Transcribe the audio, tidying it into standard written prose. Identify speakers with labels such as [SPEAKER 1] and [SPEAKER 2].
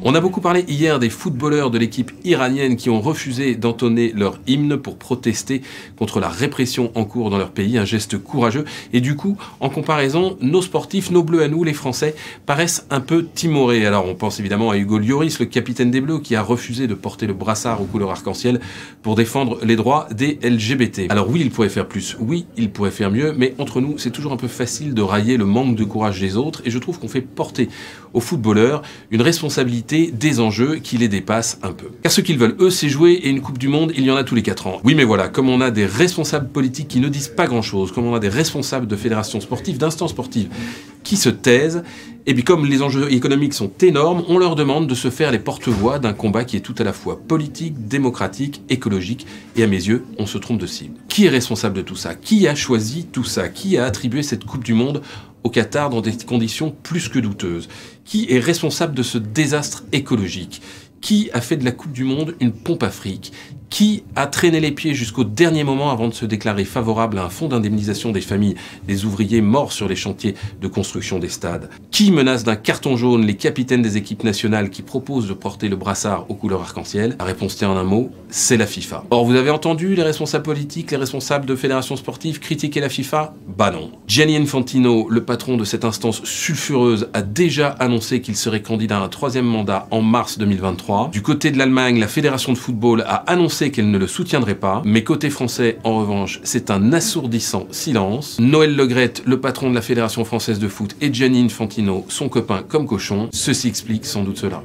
[SPEAKER 1] On a beaucoup parlé hier des footballeurs de l'équipe iranienne qui ont refusé d'entonner leur hymne pour protester contre la répression en cours dans leur pays, un geste courageux. Et du coup, en comparaison, nos sportifs, nos bleus à nous, les Français, paraissent un peu timorés. Alors on pense évidemment à Hugo Lloris, le capitaine des Bleus, qui a refusé de porter le brassard aux couleurs arc-en-ciel pour défendre les droits des LGBT. Alors oui, il pourrait faire plus, oui, il pourrait faire mieux, mais entre nous, c'est toujours un peu facile de railler le manque de courage des autres, et je trouve qu'on fait porter aux footballeurs une responsabilité des enjeux qui les dépassent un peu. Car ce qu'ils veulent, eux, c'est jouer, et une Coupe du Monde, il y en a tous les 4 ans. Oui, mais voilà, comme on a des responsables politiques qui ne disent pas grand-chose, comme on a des responsables de fédérations sportives, d'instances sportives, qui se taisent, et puis comme les enjeux économiques sont énormes, on leur demande de se faire les porte-voix d'un combat qui est tout à la fois politique, démocratique, écologique, et à mes yeux, on se trompe de cible. Qui est responsable de tout ça? Qui a choisi tout ça? Qui a attribué cette Coupe du Monde au Qatar dans des conditions plus que douteuses? Qui est responsable de ce désastre écologique? Qui a fait de la Coupe du Monde une pompe à fric? Qui a traîné les pieds jusqu'au dernier moment avant de se déclarer favorable à un fonds d'indemnisation des familles des ouvriers morts sur les chantiers de construction des stades? Qui menace d'un carton jaune les capitaines des équipes nationales qui proposent de porter le brassard aux couleurs arc-en-ciel? La réponse tient en un mot, c'est la FIFA. Or, vous avez entendu les responsables politiques, les responsables de fédérations sportives critiquer la FIFA? Bah non. Gianni Infantino, le patron de cette instance sulfureuse, a déjà annoncé qu'il serait candidat à un 3e mandat en mars 2023. Du côté de l'Allemagne, la fédération de football a annoncé qu'elle ne le soutiendrait pas, mais côté français, en revanche, c'est un assourdissant silence. Noël Le Graët, le patron de la Fédération française de foot, et Gianni Infantino, son copain comme cochon, ceci explique sans doute cela.